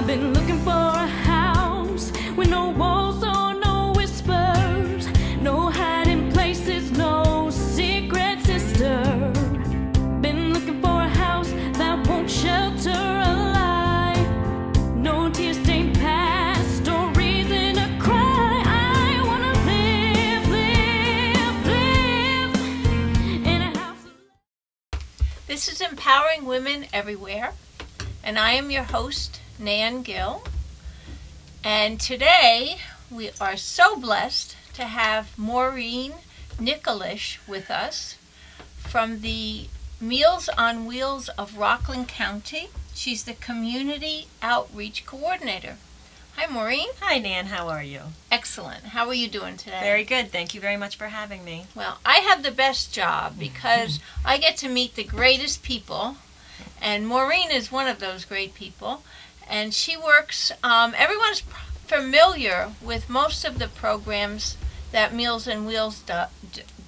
I've been looking for a house with no walls or no whispers, no hiding places, no secret sister. Been looking for a house that won't shelter a lie, no tear-stained past or reason to cry. I wanna live in a house. This is Empowering Women Everywhere, and I am your host, Nan Gill. And today we are so blessed to have Maureen Nicolich with us from the Meals on Wheels of Rockland County. She's the Community Outreach Coordinator. Hi, Maureen. Hi, Nan. How are you? Excellent. How are you doing today? Very good. Thank you very much for having me. Well, I have the best job because I get to meet the greatest people, and Maureen is one of those great people. And she works, everyone's familiar with most of the programs that Meals on Wheels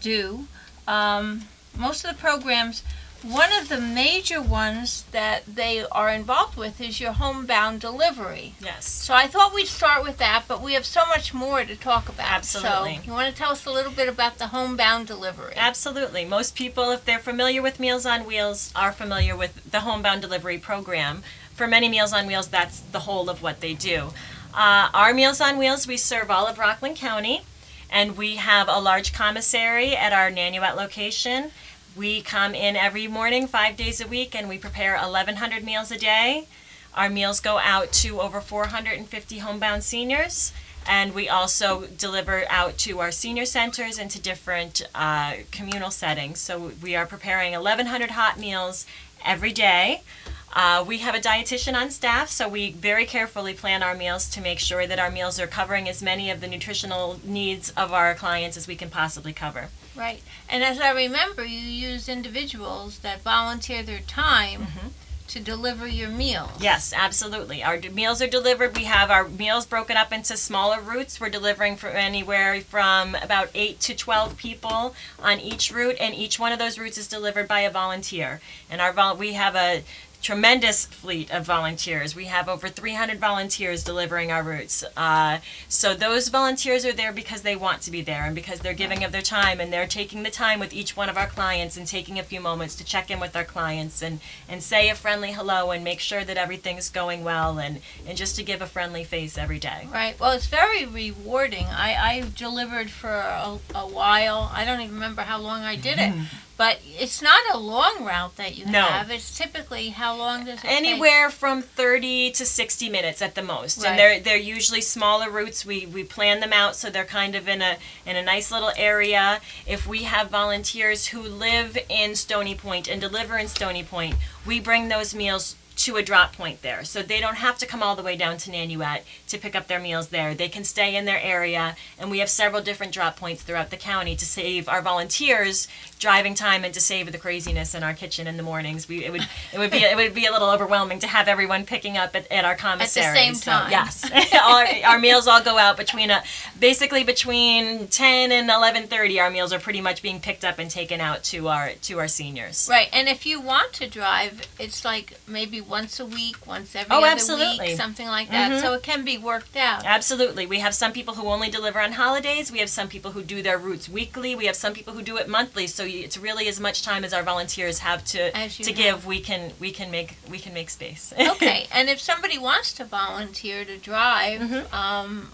do. Most of the programs, one of the major ones that they are involved with is your homebound delivery. Yes. So I thought we'd start with that, but we have so much more to talk about. Absolutely. So you want to tell us a little bit about the homebound delivery? Absolutely. Most people, if they're familiar with Meals on Wheels, are familiar with the homebound delivery program. For many Meals on Wheels, that's the whole of what they do. Our Meals on Wheels, we serve all of Rockland County, and we have a large commissary at our Nanuet location. We come in every morning, 5 days a week, and we prepare 1,100 meals a day. Our meals go out to over 450 homebound seniors, and we also deliver out to our senior centers and to different communal settings. So we are preparing 1,100 hot meals every day. We have a dietitian on staff, so we very carefully plan our meals to make sure that our meals are covering as many of the nutritional needs of our clients as we can possibly cover. Right. And as I remember, you use individuals that volunteer their time to deliver your meals. Yes, absolutely. Our meals are delivered. We have our meals broken up into smaller routes. We're delivering for anywhere from about 8 to 12 people on each route, and each one of those routes is delivered by a volunteer. And we have a tremendous fleet of volunteers. We have over 300 volunteers delivering our routes. So those volunteers are there because they want to be there and because they're giving of their time, and they're taking the time with each one of our clients and taking a few moments to check in with our clients and say a friendly hello and make sure that everything's going well and just to give a friendly face every day. Right. Well, it's very rewarding. I delivered for a while. I don't even remember how long I did it. But it's not a long route that you have. It's typically, how long does it take? Anywhere from 30 to 60 minutes at the most. Right. And they're usually smaller routes. We plan them out so they're kind of in a nice little area. If we have volunteers who live in Stony Point and deliver in Stony Point, we bring those meals to a drop point there. So they don't have to come all the way down to Nanuet to pick up their meals there. They can stay in their area, and we have several different drop points throughout the county to save our volunteers driving time and to save the craziness in our kitchen in the mornings. It would be a little overwhelming to have everyone picking up at our commissary. At the same time. So, yes. our meals all go out basically between 10 and 11:30. Our meals are pretty much being picked up and taken out to our seniors. Right. And if you want to drive, it's like maybe once a week, once every other absolutely. week, something like that. So it can be worked out. Absolutely. We have some people who only deliver on holidays. We have some people who do their routes weekly. We have some people who do it monthly. So it's really as much time as our volunteers have to give. We can make space. Okay. And if somebody wants to volunteer to drive,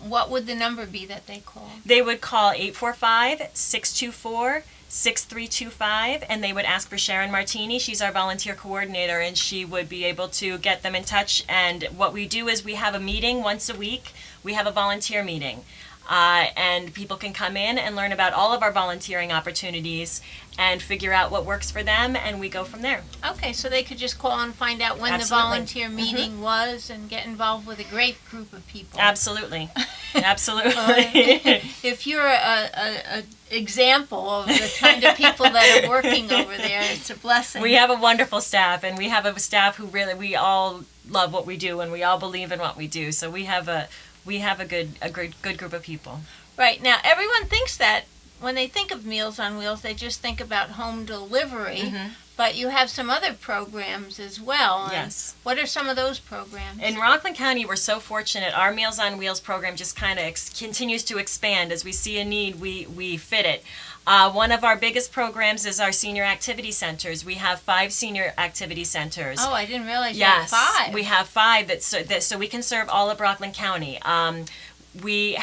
what would the number be that they call? They would call 845-624-6325, and they would ask for Sharon Martini. She's our volunteer coordinator, and she would be able to get them in touch. And what we do is we have a meeting once a week. We have a volunteer meeting. And people can come in and learn about all of our volunteering opportunities and figure out what works for them, and we go from there. Okay, so they could just call and find out when the volunteer meeting was and get involved with a great group of people. Absolutely. Absolutely. If you're a example of the kind of people that are working over there, it's a blessing. We have a wonderful staff, and we have a staff who we all love what we do, and we all believe in what we do. So we have a good group of people. Right. Now, everyone thinks that when they think of Meals on Wheels, they just think about home delivery. But you have some other programs as well. Yes. What are some of those programs? In Rockland County, we're so fortunate. Our Meals on Wheels program just kind of continues to expand. As we see a need, we fit it. One of our biggest programs is our senior activity centers. We have 5 senior activity centers. Oh, I didn't realize you Yes, had 5. we have 5 so we can serve all of Rockland County. We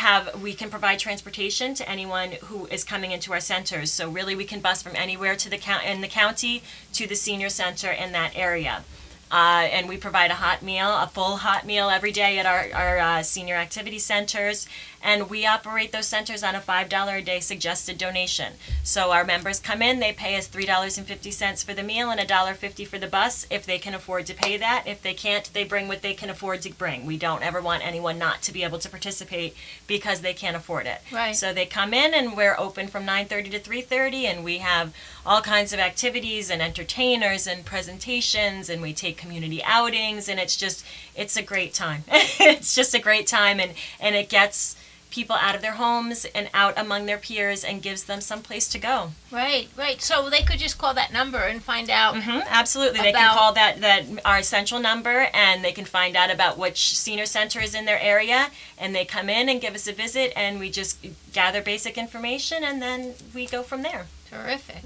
can provide transportation to anyone who is coming into our centers. So really, we can bus from anywhere to in the county to the senior center in that area. And we provide a full hot meal every day at our senior activity centers. And we operate those centers on a $5 a day suggested donation. So our members come in, they pay us $3.50 for the meal and $1.50 for the bus if they can afford to pay that. If they can't, they bring what they can afford to bring. We don't ever want anyone not to be able to participate because they can't afford it. Right. So they come in, and we're open from 9:30 to 3:30, and we have all kinds of activities and entertainers and presentations, and we take community outings, and it's a great time. It's just a great time, and it gets people out of their homes and out among their peers and gives them some place to go. Right. So they could just call that number and find out. Absolutely. They can call that our central number, and they can find out about which senior center is in their area, and they come in and give us a visit, and we just gather basic information, and then we go from there. Terrific.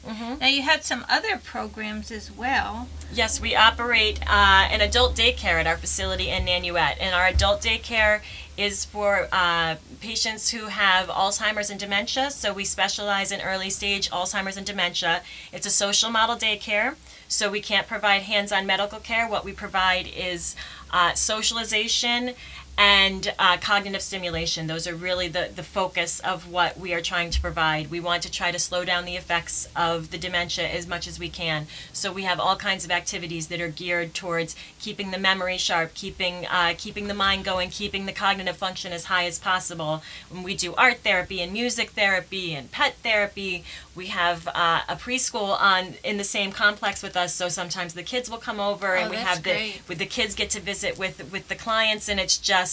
Now you had some other programs as well. Yes, we operate an adult daycare at our facility in Nanuet, and our adult daycare is for patients who have Alzheimer's and dementia. So we specialize in early stage Alzheimer's and dementia. It's a social model daycare, so we can't provide hands-on medical care. What we provide is socialization and cognitive stimulation. Those are really the focus of what we are trying to provide. We want to try to slow down the effects of the dementia as much as we can. So we have all kinds of activities that are geared towards keeping the memory sharp, keeping the mind going, keeping the cognitive function as high as possible. When we do art therapy and music therapy and pet therapy, we have a preschool in the same complex with us, so sometimes the kids will come over, and we have the kids get to visit with the clients, and it just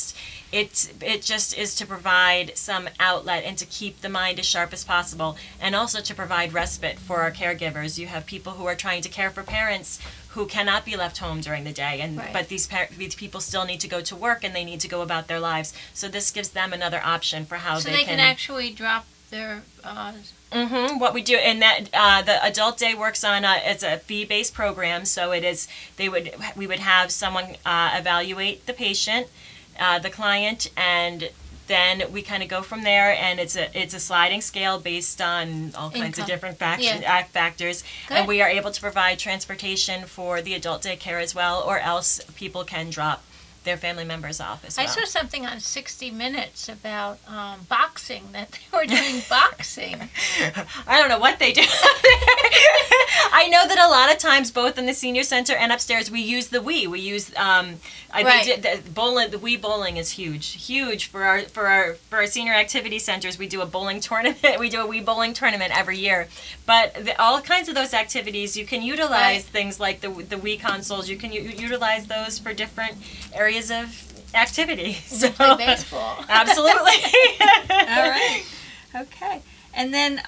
is to provide some outlet and to keep the mind as sharp as possible, and also to provide respite for our caregivers. You have people who are trying to care for parents who cannot be left home during the day, but these people still need to go to work, and they need to go about their lives. So this gives them another option for how they can actually drop their what we do in that the adult day works on it's a fee-based program, so we would have someone evaluate the patient, the client, and then we kind of go from there, and it's a sliding scale based on all kinds of different factors. Good. And we are able to provide transportation for the adult daycare as well, or else people can drop their family members off as well. I saw something on 60 Minutes about boxing, that they were doing boxing. I don't know what they do. I know that a lot of times, both in the senior center and upstairs, we use the Wii. We use the Wii bowling is huge for our senior activity centers. We do a bowling tournament. We do a Wii bowling tournament every year. But all kinds of those activities, you can utilize things like the Wii consoles. You can utilize those for different areas of activity. So play baseball. Absolutely. All right. Okay. And then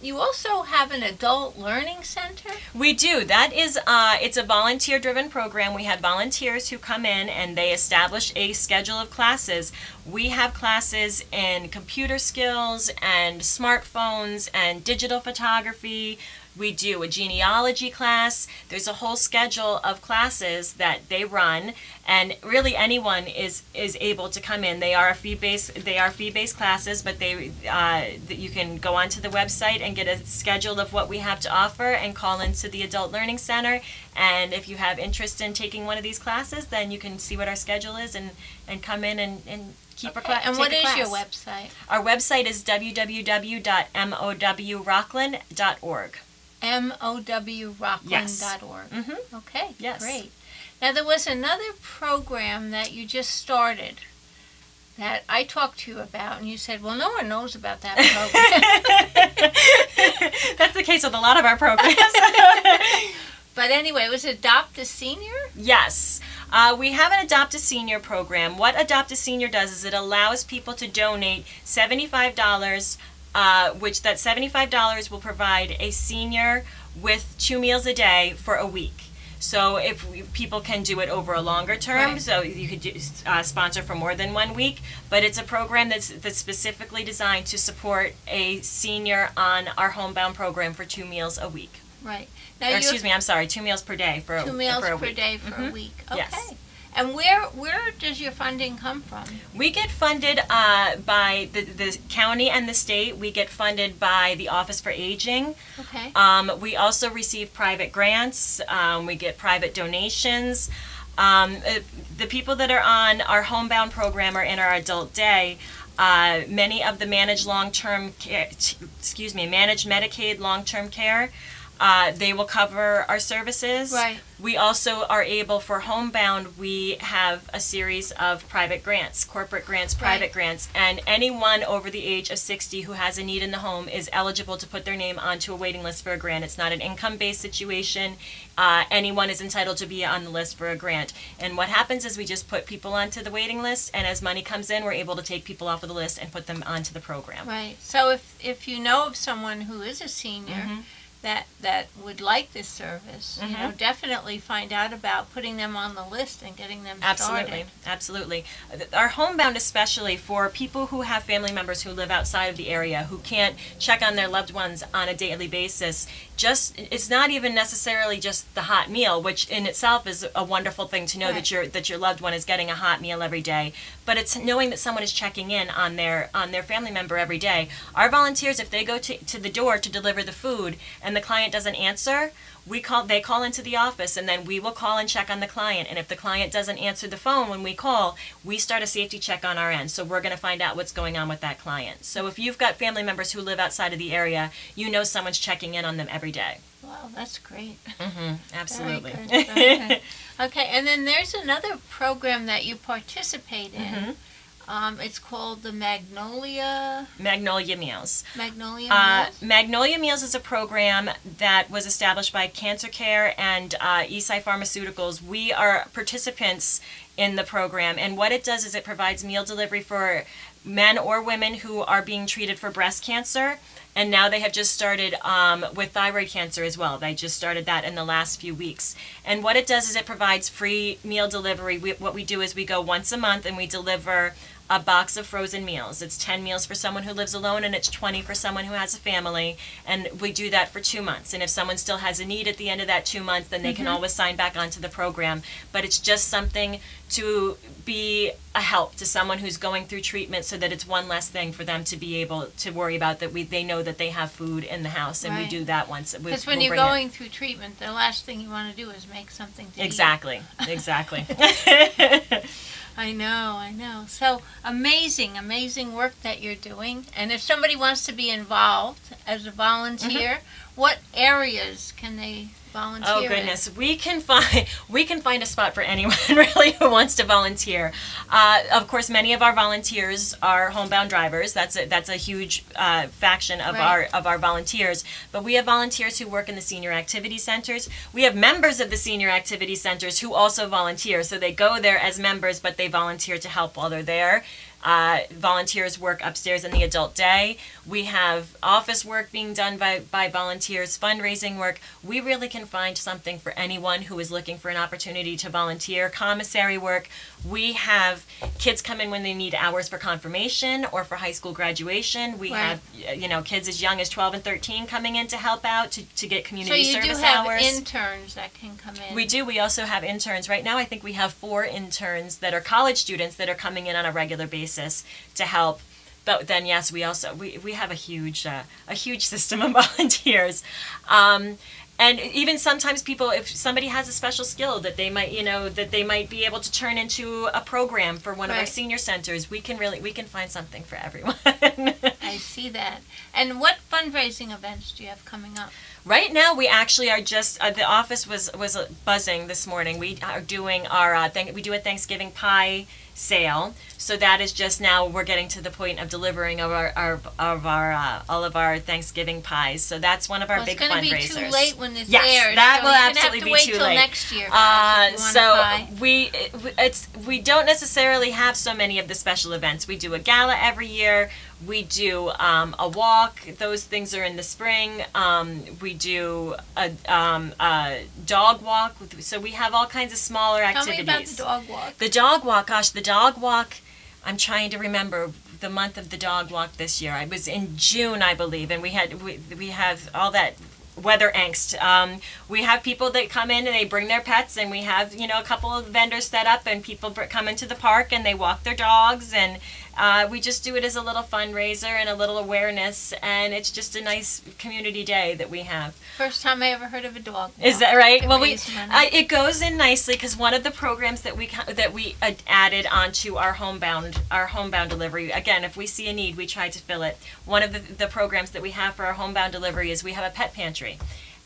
you also have an adult learning center? We do. That is, it's a volunteer-driven program. We have volunteers who come in and they establish a schedule of classes. We have classes in computer skills and smartphones and digital photography. We do a genealogy class. There's a whole schedule of classes that they run, and really anyone is able to come in. They are fee-based classes, but you can go onto the website and get a schedule of what we have to offer and call into the Adult Learning Center. And if you have interest in taking one of these classes, then you can see what our schedule is and come in and keep a class. And what is your website? Our website is www.mowrockland.org. mowrockland.org. Yes. Okay, yes. Great. Now there was another program that you just started that I talked to you about, and you said, well, no one knows about that program. That's the case with a lot of our programs. But anyway, it was Adopt a Senior? Yes. We have an Adopt a Senior program. What Adopt a Senior does is it allows people to donate $75 which that $75 will provide a senior with 2 meals a day for a week. So if people can do it over a longer term, Right. so you could sponsor for more than 1 week, but it's a program that's specifically designed to support a senior on our homebound program for 2 meals a week. Right. Or, Now, excuse me, I'm sorry, 2 meals per day for 2 meals for a per week. day for a Mhm. week. Okay. Yes. And where does your funding come from? We get funded by the county and the state. We get funded by the Office for Aging. Okay. We also receive private grants. We get private donations. The people that are on our homebound program or in our adult day, many of the managed long-term care, managed Medicaid long-term care, they will cover our services. Right. We also are able, for homebound, we have a series of private grants, corporate grants, private Right. grants, and anyone over the age of 60 who has a need in the home is eligible to put their name onto a waiting list for a grant. It's not an income-based situation. Anyone is entitled to be on the list for a grant. And what happens is we just put people onto the waiting list, and as money comes in, we're able to take people off of the list and put them onto the program. Right. So if you know of someone who is a senior that would like this service, you know, definitely find out about putting them on the list and getting them started. Absolutely. Our homebound, especially for people who have family members who live outside of the area, who can't check on their loved ones on a daily basis, it's not even necessarily just the hot meal, which in itself is a wonderful thing to know Right. that your loved one is getting a hot meal every day, but it's knowing that someone is checking in on their family member every day. Our volunteers, if they go to the door to deliver the food and the client doesn't answer, they call into the office, and then we will call and check on the client. And if the client doesn't answer the phone when we call, we start a safety check on our end. So we're going to find out what's going on with that client. So if you've got family members who live outside of the area, you know someone's checking in on them every day. Wow, that's great. Absolutely. Very good. Okay. Okay, and then there's another program that you participate in. It's called the Magnolia Meals. Meals. Magnolia Meals is a program that was established by Cancer Care and Eastside Pharmaceuticals. We are participants in the program, and what it does is it provides meal delivery for men or women who are being treated for breast cancer, and now they have just started with thyroid cancer as well. They just started that in the last few weeks. And what it does is it provides free meal delivery. What we do is we go once a month and we deliver a box of frozen meals. It's 10 meals for someone who lives alone, and it's 20 for someone who has a family, and we do that for 2 months. And if someone still has a need at the end of that 2 months, then they can always sign back onto the program. But it's just something to be a help to someone who's going through treatment, so that it's one less thing for them to be able to worry about, that they know that they have food in the house, and we Right. do that once. Because when you're going through treatment, the last thing you want to do is make something to eat. Exactly. I know. So amazing work that you're doing. And if somebody wants to be involved as a volunteer, what areas can they volunteer Oh goodness, we can find a spot for anyone really who wants to volunteer. Of course, many of our volunteers are homebound drivers. That's a huge faction of Right. our volunteers. But we have volunteers who work in the senior activity centers. We have members of the senior activity centers who also volunteer. So they go there as members, but they volunteer to help while they're there. Volunteers work upstairs in the adult day. We have office work being done by volunteers, fundraising work. We really can find something for anyone who is looking for an opportunity to volunteer. Commissary work. We have kids come in when they need hours for confirmation or for high school graduation. We Right. have kids as young as 12 and 13 coming in to help out to get So community you service do have hours. interns that can come in. We do. We also have interns. Right now, I think we have 4 interns that are college students that are coming in on a regular basis to help. But then, yes, we have a huge system of volunteers. And even sometimes people, if somebody has a special skill that they might be able to turn into a program for one of our Right. senior centers, we can find something for everyone. I see that. And what fundraising events do you have coming up? Right now, we actually are just the office was buzzing this morning. We are doing we do a Thanksgiving pie sale. So that is just now we're getting to the point of delivering of our all of our Thanksgiving pies. So that's one of our big fundraisers. It's going to be too late when this Yes, airs. that so will you're absolutely gonna have be to too wait late. till next year, guys, if you So want a pie. we don't necessarily have so many of the special events. We do a gala every year. We do a walk. Those things are in the spring. We do a dog walk. So we have all kinds of smaller activities. Tell me about the dog walk. The dog walk, gosh, the dog walk, I'm trying to remember the month of the dog walk this year. I was in June, I believe, and we have all that weather angst. We have people that come in and they bring their pets, and we have, a couple of vendors set up, and people come into the park and they walk their dogs, and we just do it as a little fundraiser and a little awareness, and it's just a nice community day that we have. First time I ever heard of a dog walk. Is that right? To Well, raise money. it goes in nicely because one of the programs that we added onto our homebound delivery. Again, if we see a need, we try to fill it. One of the programs that we have for our homebound delivery is we have a pet pantry.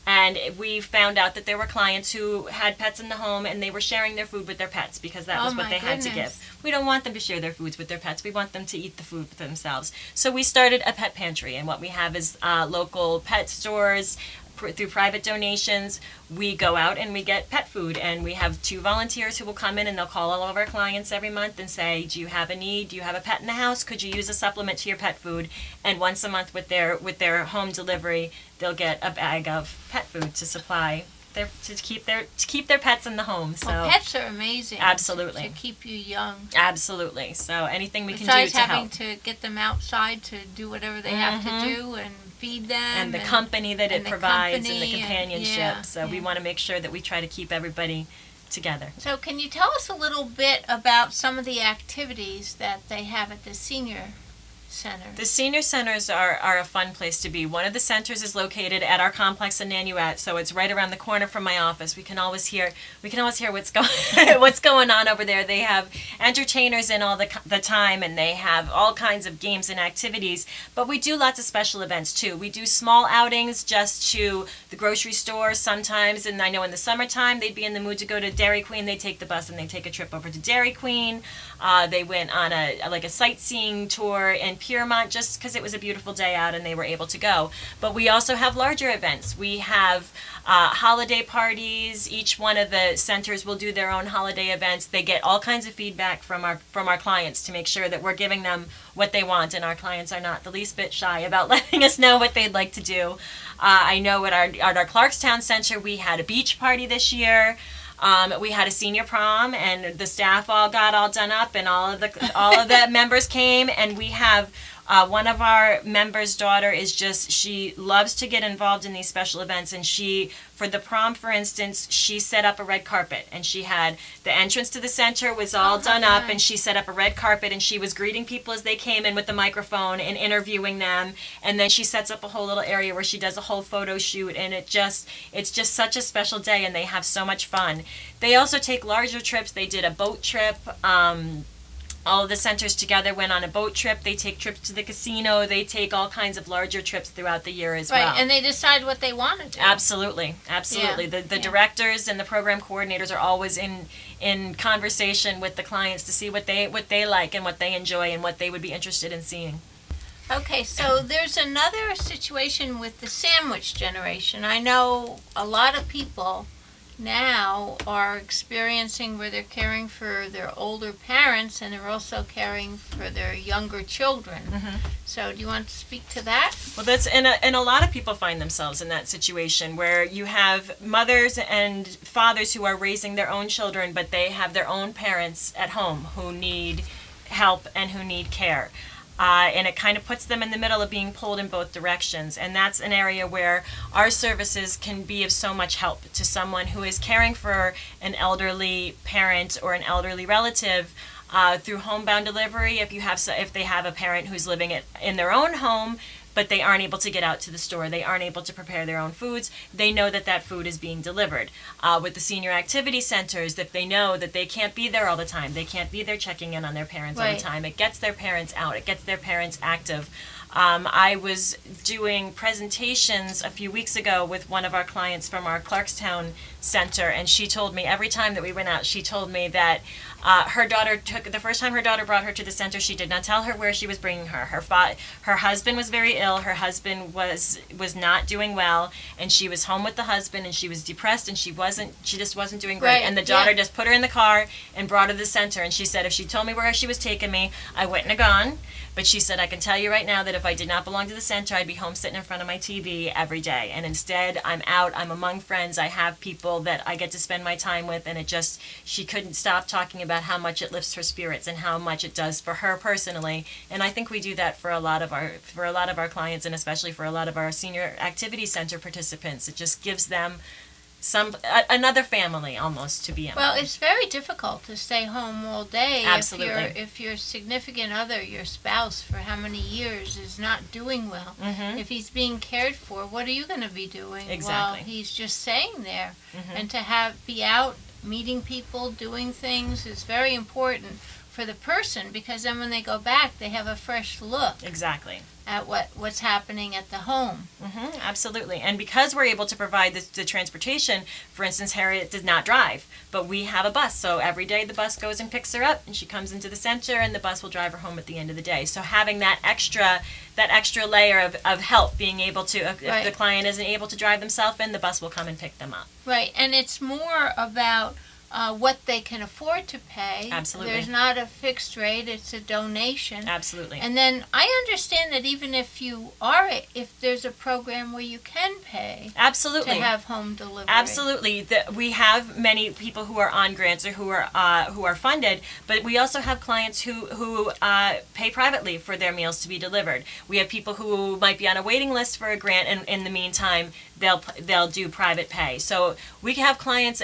And we found out that there were clients who had pets in the home and they were sharing their food with their pets because that was what they had to give. We don't want them to share their foods with their pets. We want them to eat the food themselves. So we started a pet pantry, and what we have is local pet stores. Through private donations, we go out and we get pet food, and we have 2 volunteers who will come in and they'll call all of our clients every month and say, do you have a need? Do you have a pet in the house? Could you use a supplement to your pet food? And once a month with their home delivery, they'll get a bag of pet food to supply to keep their pets in the home. So well, pets are amazing. Absolutely. To keep you young. Absolutely. So anything we Besides can do to help. Besides having to get them outside to do whatever they have to do and feed them. And the company that it provides and the companionship. And, we want to make sure that we try to keep everybody together. So can you tell us a little bit about some of the activities that they have at the senior center? The senior centers are a fun place to be. One of the centers is located at our complex in Nanuet, so it's right around the corner from my office. We can always hear what's going on over there. They have entertainers in all the time, and they have all kinds of games and activities. But we do lots of special events too. We do small outings just to the grocery store sometimes, and I know in the summertime they'd be in the mood to go to Dairy Queen. They take the bus and they take a trip over to Dairy Queen. They went on a sightseeing tour in Piermont just because it was a beautiful day out and they were able to go. But we also have larger events. We have holiday parties. Each one of the centers will do their own holiday events. They get all kinds of feedback from our clients to make sure that we're giving them what they want, and our clients are not the least bit shy about letting us know what they'd like to do. I know at our Clarkstown Center we had a beach party this year. We had a senior prom, and the staff all got all done up, and all of the members came, and we have one of our members' daughter she loves to get involved in these special events, and for the prom, for instance, she set up a red carpet, and she had the entrance to the center was all done up, and she set up a red carpet, and she was greeting people as they came in with the microphone and interviewing them, and then she sets up a whole little area where she does a whole photo shoot, and it's just such a special day, and they have so much fun. They also take larger trips. They did a boat trip. All of the centers together went on a boat trip. They take trips to the casino. They take all kinds of larger trips throughout the year as well. Right, and they decide what they want to do. Absolutely. Yeah. The directors and the program coordinators are always in conversation with the clients to see what they like and what they enjoy and what they would be interested in seeing. Okay, so there's another situation with the sandwich generation. I know a lot of people now are experiencing where they're caring for their older parents and they're also caring for their younger children. Mm-hmm. So do you want to speak to that? Well, and a lot of people find themselves in that situation where you have mothers and fathers who are raising their own children, but they have their own parents at home who need help and who need care. And it kind of puts them in the middle of being pulled in both directions. And that's an area where our services can be of so much help to someone who is caring for an elderly parent or an elderly relative through homebound delivery. If they have a parent who's living in their own home, but they aren't able to get out to the store, they aren't able to prepare their own foods, they know that food is being delivered. With the senior activity centers, if they know that they can't be there all the time, they can't be there checking in on their parents all the time, it gets their parents out, it gets their parents active. I was doing presentations a few weeks ago with one of our clients from our Clarkstown center, and she told me every time that we went out, she told me that her daughter the first time her daughter brought her to the center, she did not tell her where she was bringing her. Her husband was very ill. Her husband was not doing well, and she was home with the husband, and she was depressed, and she just wasn't doing great. Right, And the daughter yeah. just put her in the car and brought her to the center. And she said if she told me where she was taking me, I wouldn't have gone. But she said, I can tell you right now that if I did not belong to the center, I'd be home sitting in front of my TV every day. And instead, I'm out, I'm among friends, I have people that I get to spend my time with, and she couldn't stop talking about how much it lifts her spirits and how much it does for her personally. And I think we do that for a lot of our clients, and especially for a lot of our senior activity center participants. It just gives them another family almost to be in. Well, it's very difficult to stay home all day. Absolutely. If your significant other, your spouse, for how many years is not doing well. Mm-hmm. If he's being cared for, what are you going to be doing while Exactly. he's just staying there? Mm-hmm. And to be out, meeting people, doing things is very important for the person, because then when they go back, they have a fresh look Exactly. at what's happening at the home. Mm-hmm, absolutely. And because we're able to provide the transportation, for instance, Harriet did not drive, but we have a bus. So every day the bus goes and picks her up, and she comes into the center, and the bus will drive her home at the end of the day. So having that extra layer of help, being able to, if Right. the client isn't able to drive themselves in, the bus will come and pick them up. Right, and it's more about what they can afford to pay. Absolutely. There's not a fixed rate, it's a donation. Absolutely. And then I understand that even if there's a program where you can pay Absolutely. to have home delivery. Absolutely. We have many people who are on grants or who are funded, but we also have clients who pay privately for their meals to be delivered. We have people who might be on a waiting list for a grant, and in the meantime, they'll do private pay. So we have clients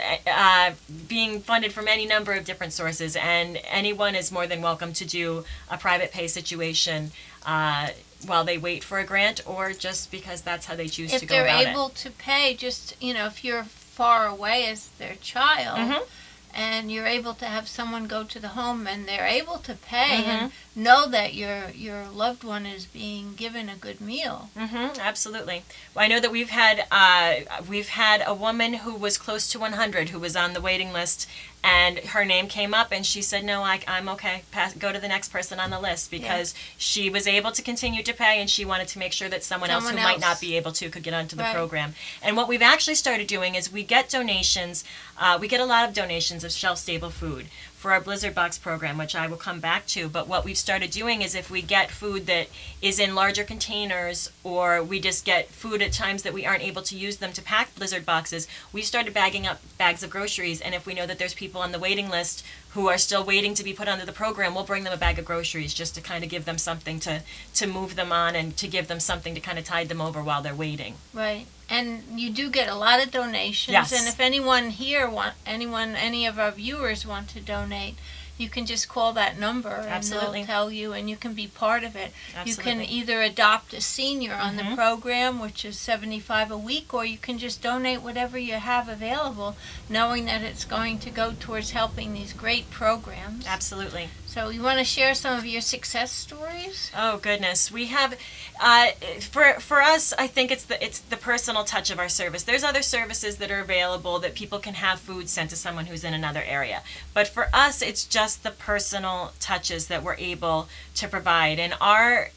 being funded from any number of different sources, and anyone is more than welcome to do a private pay situation while they wait for a grant, or just because that's how they choose to If go they're about able to pay, just, if you're far away as their child, Mhm. and you're able to have someone go to the home and they're able to pay Mm-hmm. and know that your loved one is being given a good meal. Mm-hmm, absolutely. Well, I know that we've had a woman who was close to 100 who was on the waiting list, and her name came up, and she said, "No, I'm okay. Go to the next person on the list," because she was able to continue to pay, and she wanted to make sure that someone else who might not be able to could get onto the Right. program. And what we've actually started doing is we get donations. We get a lot of donations of shelf-stable food for our Blizzard Box program, which I will come back to. But what we've started doing is if we get food that is in larger containers, or we just get food at times that we aren't able to use them to pack Blizzard boxes, we started bagging up bags of groceries. And if we know that there's people on the waiting list who are still waiting to be put onto the program, we'll bring them a bag of groceries just to kind of give them something to move them on, and to give them something to kind of tide them over while they're waiting. Right. And you do get a lot of donations. Yes. And if anyone here any of our viewers want to donate, you can just call that number and Absolutely. they'll tell you, and you can be part of it. You can Absolutely. either adopt a senior on Mhm. the program, which is $75 a week, or you can just donate whatever you have available, knowing that it's going to go towards helping these great programs. Absolutely. So you want to share some of your success stories? Oh goodness, we have for us. I think it's the personal touch of our service. There's other services that are available that people can have food sent to someone who's in another area, but for us, it's just the personal touches that we're able to provide. And our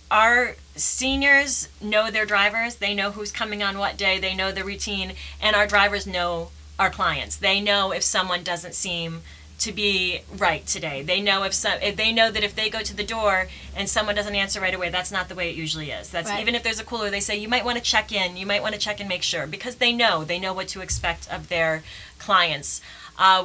seniors know their drivers. They know who's coming on what day. They know the routine, and our drivers know our clients. They know if someone doesn't seem to be right today. They know if they know that if they go to the door and someone doesn't answer right away, that's not the way it usually is. That's Right. Even if there's a cooler, they say you might want to check in. You might want to check and make sure, because they know what to expect of their clients.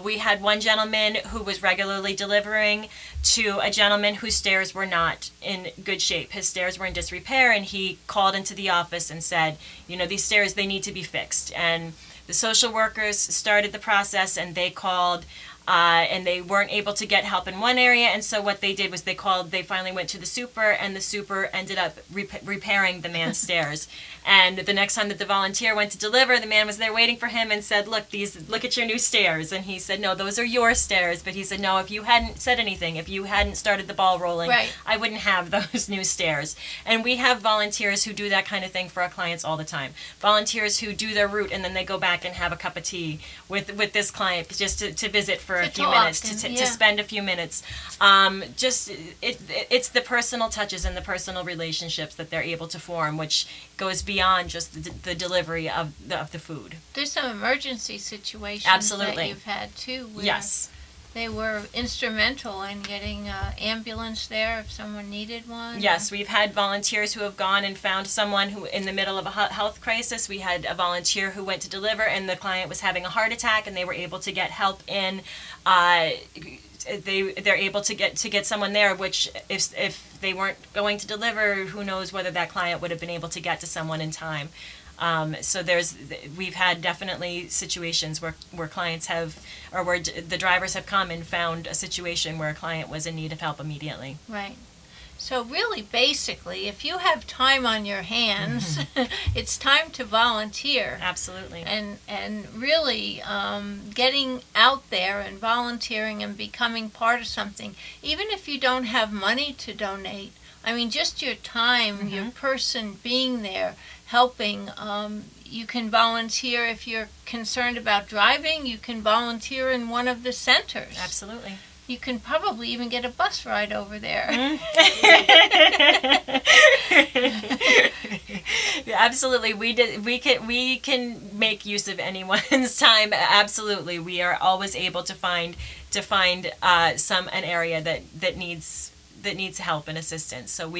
We had one gentleman who was regularly delivering to a gentleman whose stairs were not in good shape. His stairs were in disrepair, and he called into the office and said, these stairs, they need to be fixed. And the social workers started the process, and they called and they weren't able to get help in one area, and so what they did was they finally went to the super, and the super ended up repairing the man's stairs. And the next time that the volunteer went to deliver, the man was there waiting for him and said, look at your new stairs. And he said, no, those are your stairs. But he said, no, if you hadn't said anything, if you hadn't started the ball rolling, Right. I wouldn't have those new stairs. And we have volunteers who do that kind of thing for our clients all the time. Volunteers who do their route and then they go back and have a cup of tea with this client just to visit for a few talk minutes, and- to spend a few minutes. It's the personal touches and the personal relationships that they're able to form, which goes beyond just the delivery of the food. There's some emergency situations Absolutely. that you've had too, where Yes. they were instrumental in getting an ambulance there if someone needed one. Yes, we've had volunteers who have gone and found someone who, in the middle of a health crisis, we had a volunteer who went to deliver and the client was having a heart attack and they were able to get help in, they're able to get someone there, which if they weren't going to deliver, who knows whether that client would have been able to get to someone in time. So we've had definitely situations where clients have, or where the drivers have come and found a situation where a client was in need of help immediately. Right. So really, basically, if you have time on your hands, it's time to volunteer. Absolutely. And really getting out there and volunteering and becoming part of something, even if you don't have money to donate. I mean, just your time, your person being there, helping. You can volunteer if you're concerned about driving. You can volunteer in one of the centers. Absolutely. You can probably even get a bus ride over there. Yeah, absolutely. We can make use of anyone's time. Absolutely. We are always able to find an area that needs help and assistance. So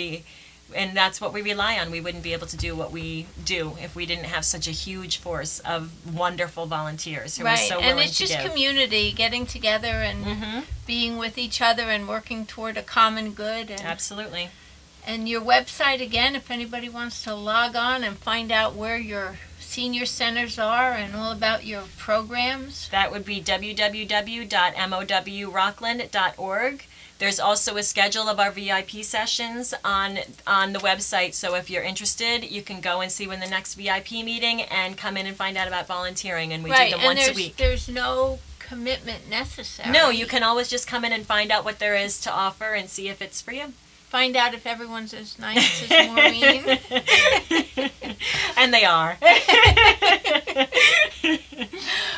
and that's what we rely on. We wouldn't be able to do what we do if we didn't have such a huge force of wonderful volunteers who are so willing to give. And it's just community, getting together and being with each other and working toward a common good. And, Absolutely. And your website, again, if anybody wants to log on and find out where your senior centers are and all about your programs. That would be www.mowrockland.org. There's also a schedule of our VIP sessions on the website, so if you're interested, you can go and see when the next VIP meeting and come in and find out about volunteering, and we do them once a week. There's no commitment necessary. No, you can always just come in and find out what there is to offer and see if it's for you. Find out if everyone's as nice as Maureen. And they are.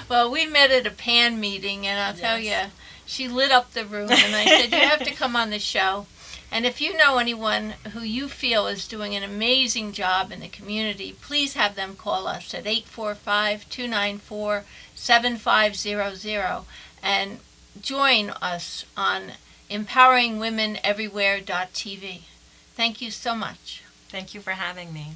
Well, we met at a PAN meeting, and I'll tell you, she lit up the room, and I said, you have to come on the show. And if you know anyone who you feel is doing an amazing job in the community, please have them call us at 845-294-7500 and join us on EmpoweringWomenEverywhere.tv. Thank you so much. Thank you for having me.